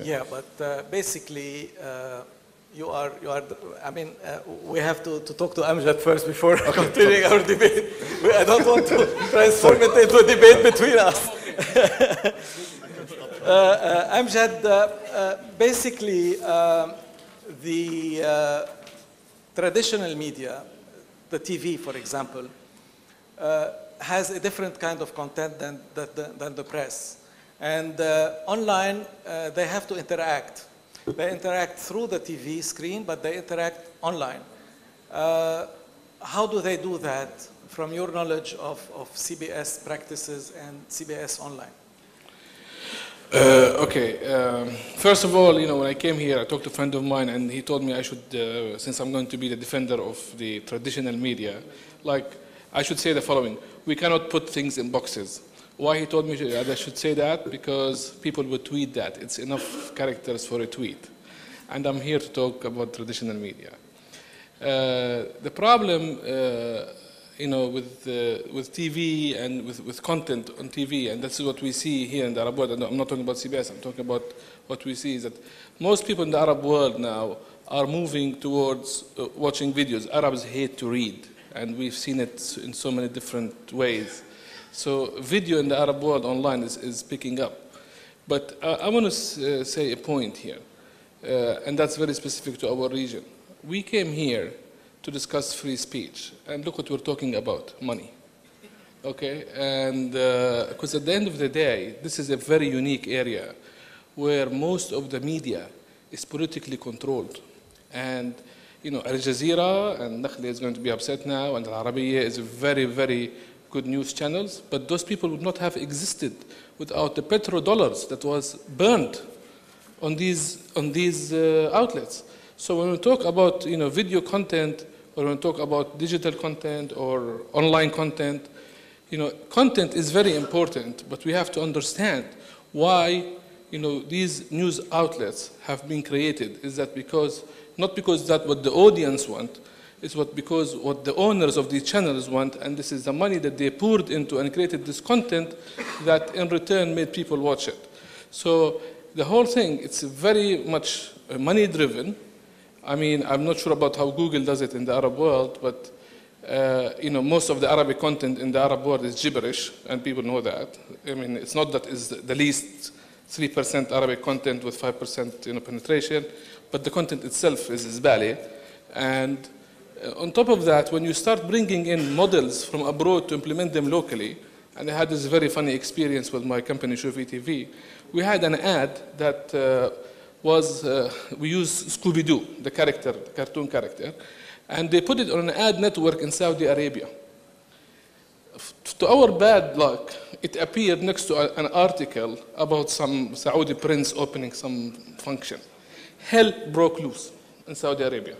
Yeah, but basically, I mean, we have to talk to Amjad first before continuing our debate. I don't want to transform it into a debate between us. Amjad, basically, the traditional media, the TV, for example, has a different kind of content than the press. And online, they have to interact. They interact through the TV screen, but they interact online. How do they do that from your knowledge of CBS practices and CBS online? Okay. First of all, when I came here, I talked to a friend of mine, and he told me I should, since I'm going to be the defender of the traditional media, I should say the following: we cannot put things in boxes. Why he told me that I should say that? Because people would tweet that. It's enough characters for a tweet. And I'm here to talk about traditional media. The problem, with TV and with content on TV, and that's what we see here in the Arab world. And I'm not talking about CBS. I'm talking about what we see is that most people in the Arab world now are moving towards watching videos. Arabs hate to read, and we've seen it in so many different ways. So video in the Arab world online is picking up. But I want to say a point here, and that's very specific to our region. We came here to discuss free speech, and look what we're talking about, money. Okay, and because at the end of the day, this is a very unique area where most of the media is politically controlled. And Al Jazeera and Nakhli is going to be upset now, and Al Arabiya is a very, very good news channels, but those people would not have existed without the petrodollars that was burned on these outlets. So when we talk about video content, or when we talk about digital content or online content, content is very important, but we have to understand why these news outlets have been created. Is that not because that's what the audience want, it's because what the owners of these channels want, and this is the money that they poured into and created this content that in return made people watch it. So the whole thing, it's very much money driven. I mean, I'm not sure about how Google does it in the Arab world, but most of the Arabic content in the Arab world is gibberish, and people know that. I mean, it's not that it's the least 3% Arabic content with 5% penetration, but the content itself is ballet. And on top of that, when you start bringing in models from abroad to implement them locally, and I had this very funny experience with my company, Shufi TV, we had an ad that we used Scooby-Doo, the cartoon character, and they put it on an ad network in Saudi Arabia. To our bad luck, it appeared next to an article about some Saudi prince opening some function. Hell broke loose in Saudi Arabia.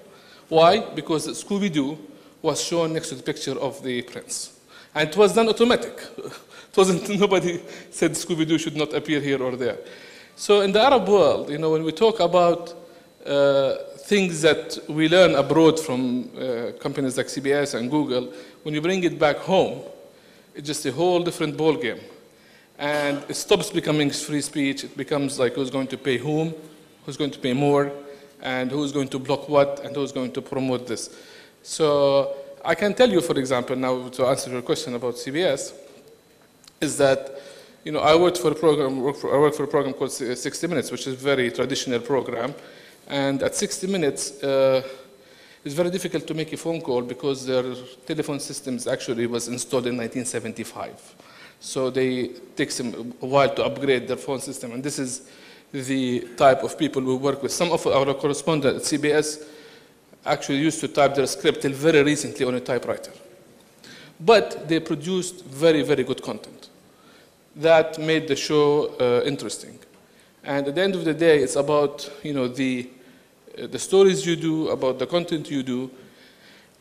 Why? Because Scooby-Doo was shown next to the picture of the prince. And it was done automatic. It wasn't, nobody said Scooby-Doo should not appear here or there. So in the Arab world, when we talk about things that we learn abroad from companies like CBS and Google, when you bring it back home, it's just a whole different ballgame. And it stops becoming free speech. It becomes like who's going to pay whom, who's going to pay more, and who's going to block what, and who's going to promote this. So I can tell you, for example, now to answer your question about CBS, is that I work for a program called 60 Minutes, which is a very traditional program. And at 60 Minutes, it's very difficult to make a phone call because their telephone systems actually was installed in 1975. So it takes them a while to upgrade their phone system. And this is the type of people we work with. Some of our correspondents at CBS actually used to type their script till very recently on a typewriter. But they produced very, very good content that made the show interesting. And at the end of the day, it's about the stories you do, about the content you do.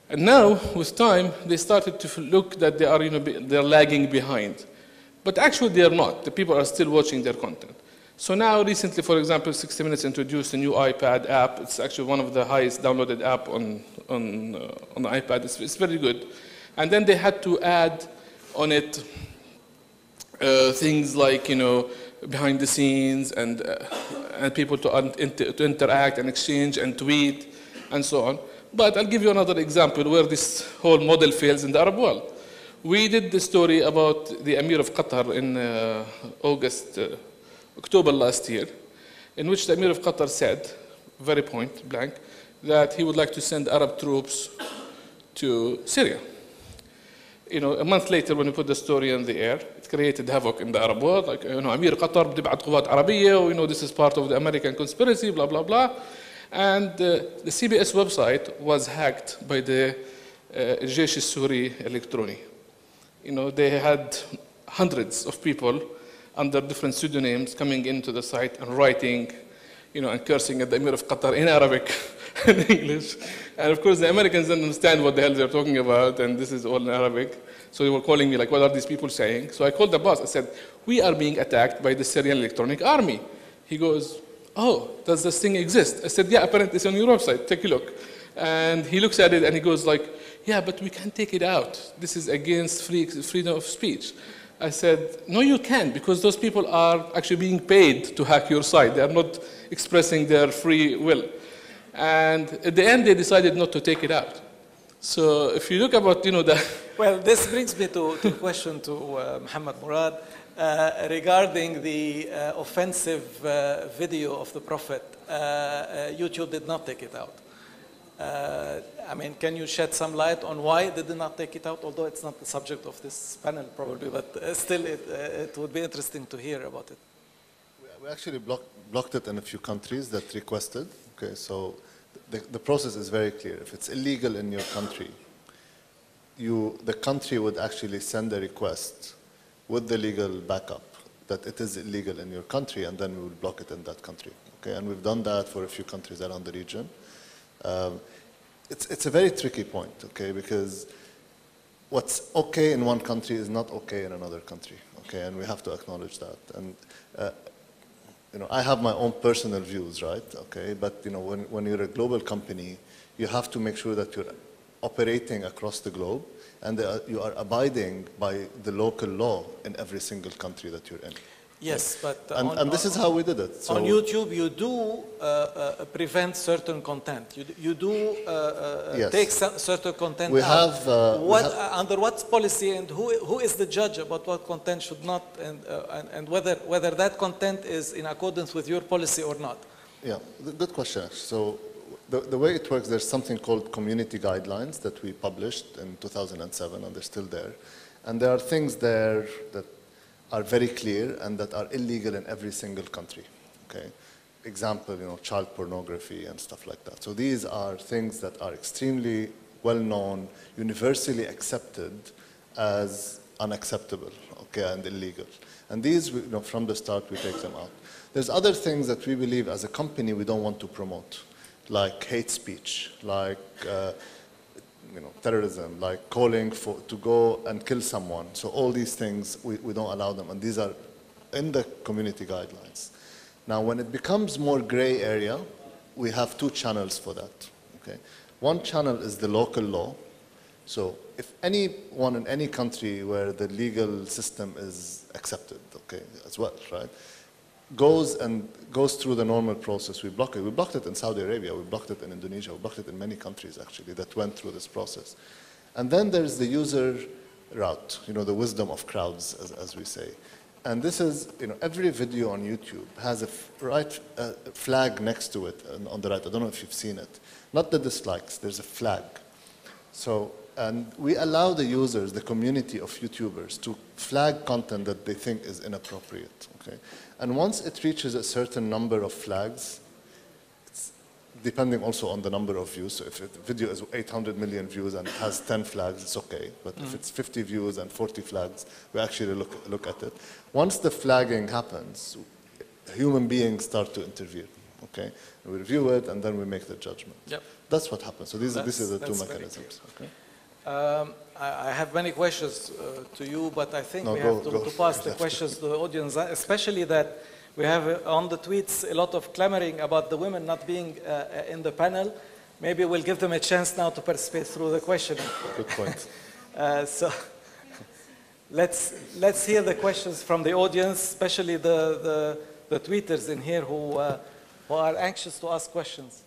And now, with time, they started to look that they are they're lagging behind. But actually, they are not. The people are still watching their content. So now, recently, for example, 60 Minutes introduced a new iPad app. It's actually one of the highest downloaded app on the iPad. It's very good. And then they had to add on it things like behind the scenes and people to interact and exchange and tweet and so on. But I'll give you another example where this whole model fails in the Arab world. We did the story about the Emir of Qatar in October last year, in which the Emir of Qatar said, very point blank, that he would like to send Arab troops to Syria. You know, a month later when we put the story in the air, it created havoc in the Arab world, like, you know, Emir Qatar بتبعت قوات عربية, you know, this is part of the American conspiracy, blah, blah, blah. And the CBS website was hacked by the الجيش السوري الإلكتروني. You know, they had hundreds of people under different pseudonyms coming into the site and writing, you know, and cursing at the Emir of Qatar in Arabic and English. And of course, the Americans didn't understand what the hell they're talking about, and this is all in Arabic. So they were calling me like, what are these people saying? So I called the boss. I said, we are being attacked by the Syrian Electronic Army. He goes, oh, does this thing exist? I said, yeah, apparently it's on your website. Take a look. And he looks at it and he goes like, yeah, but we can't take it out. This is against freedom of speech. I said, no, you can, because those people are actually being paid to hack your site. They are not expressing their free will. And at the end, they decided not to take it out. So if you look about, you know, the... Well, this brings me to a question to Muhammad Murad regarding the offensive video of the Prophet. YouTube did not take it out. I mean, can you shed some light on why they did not take it out? Although it's not the subject of this panel, probably, but still, it would be interesting to hear about it. We actually blocked it in a few countries that requested. Okay, so the process is very clear. If it's illegal in your country, the country would actually send a request with the legal backup that it is illegal in your country, and then we would block it in that country. Okay, and we've done that for a few countries around the region. It's a very tricky point, okay, because what's okay in one country is not okay in another country, okay, and we have to acknowledge that. And you know, I have my own personal views, right, okay, but you know, when you're a global company, you have to make sure that you're operating across the globe and you are abiding by the local law in every single country that you're in. Yes, but and this is how we did it. So on YouTube, you do prevent certain content. You do yes. take certain content we out. have, under what policy, and who is the judge about what content should not, and whether that content is in accordance with your policy or not? Yeah, good question. So the way it works, there's something called community guidelines that we published in 2007, and they're still there. And there are things there that are very clear and that are illegal in every single country, okay? Example, you know, child pornography and stuff like that. So these are things that are extremely well-known, universally accepted as unacceptable, okay, and illegal. And these, you know, from the start, we take them out. There's other things that we believe as a company we don't want to promote, like hate speech, like you know, terrorism, like calling to go and kill someone. So all these things, we don't allow them, and these are in the community guidelines. Now, when it becomes more gray area, we have two channels for that, okay? One channel is the local law. So if anyone in any country where the legal system is accepted, okay, as well, right, goes through the normal process, we block it. We blocked it in Saudi Arabia, we blocked it in Indonesia, we blocked it in many countries actually that went through this process. And then there's the user route, you know, the wisdom of crowds, as we say. And this is, you know, every video on YouTube has a flag next to it on the right. I don't know if you've seen it. Not the dislikes, there's a flag. So, and we allow the users, the community of YouTubers, to flag content that they think is inappropriate, okay? And once it reaches a certain number of flags, it's depending also on the number of views. So if the video is 800 million views and it has 10 flags, it's okay. But if it's 50 views and 40 flags, we actually look at it. Once the flagging happens, human beings start to intervene, okay? And we review it and then we make the judgment. Yep. That's what happens. So these are the two mechanisms. Okay? I have many questions to you, but I think we have to pass the questions to the audience, especially that we have on the tweets a lot of clamoring about the women not being in the panel. Maybe we'll give them a chance now to participate through the questioning. Good point. let's hear the questions from the audience, especially the tweeters in here who are anxious to ask questions.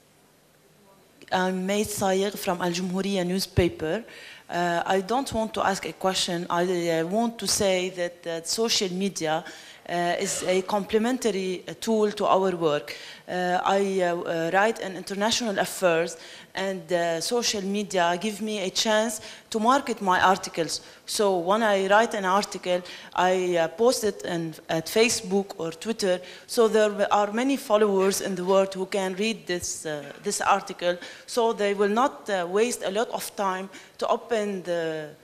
I'm May Sayer from Al Jumhuriya newspaper. I don't want to ask a question. I want to say that social media is a complementary tool to our work. I write in international affairs, and social media give me a chance to market my articles. So when I write an article, I post it at Facebook or Twitter. So there are many followers in the world who can read this article. So they will not waste a lot of time to open the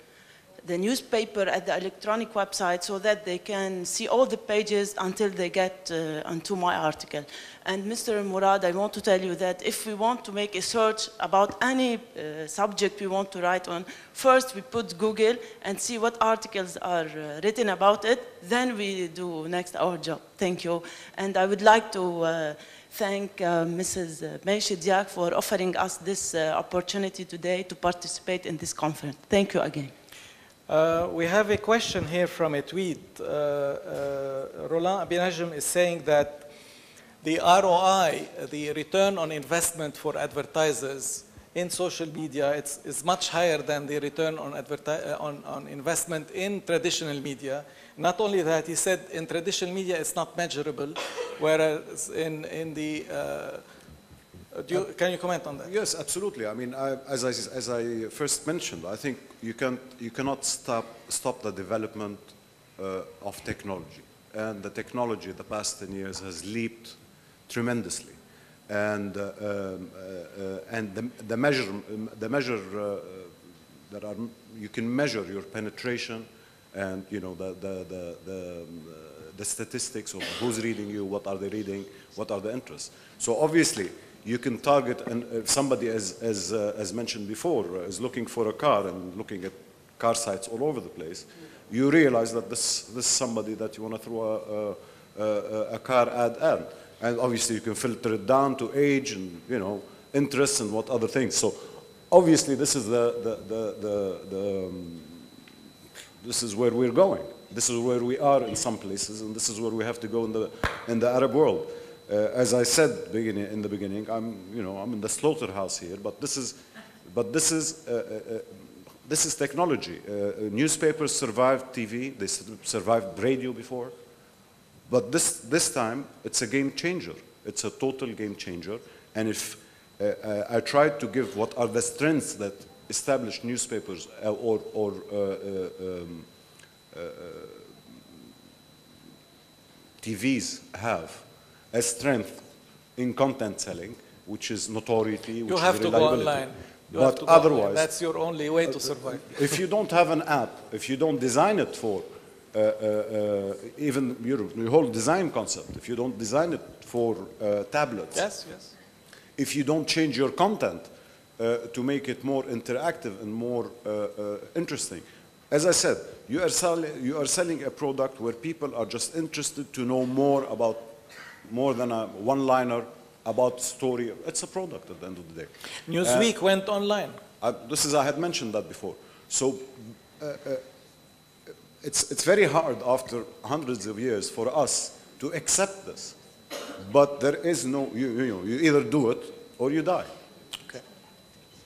newspaper at the electronic website so that they can see all the pages until they get onto my article. And Mr. Murad, I want to tell you that if we want to make a search about any subject we want to write on, first we put Google and see what articles are written about it, then we do next our job. Thank you. And I would like to thank Mrs. Maishi Diak for offering us this opportunity today to participate in this conference. Thank you again. We have a question here from a tweet. Roland Abinajm is saying that the ROI, the return on investment for advertisers in social media, is much higher than the return on investment in traditional media. Not only that, he said in traditional media it's not measurable, whereas in the can you comment on that? Yes, absolutely. I mean, as I first mentioned, I think you cannot stop the development of technology, and the technology the past 10 years has leaped tremendously, and the measure that are, you can measure your penetration, and you know the statistics of who's reading you, what are they reading, what are the interests. So obviously, you can target, and if somebody, as mentioned before, is looking for a car and looking at car sites all over the place, you realize that this is somebody that you want to throw a car ad at. And obviously you can filter it down to age and, you know, interests and what other things. So obviously this is this is where we're going. This is where we are in some places, and this is where we have to go in the Arab world. As I said in the beginning, I'm in the slaughterhouse here, but this is technology. Newspapers survived TV, they survived radio before, but this time it's a game changer. It's a total game changer. And if I tried to give what are the strengths that established newspapers or TVs have, a strength in content selling, which is notoriety, which you have is to go online. But otherwise, that's your only way to survive. If you don't have an app, if you don't design it for even your whole design concept, if you don't design it for tablets, yes. If you don't change your content to make it more interactive and more interesting, as I said, you are selling a product where people are just interested to know more than a one-liner about story. It's a product at the end of the day. Newsweek went online. I had mentioned that before. So it's very hard after hundreds of years for us to accept this. But there is no, you either do it or you die.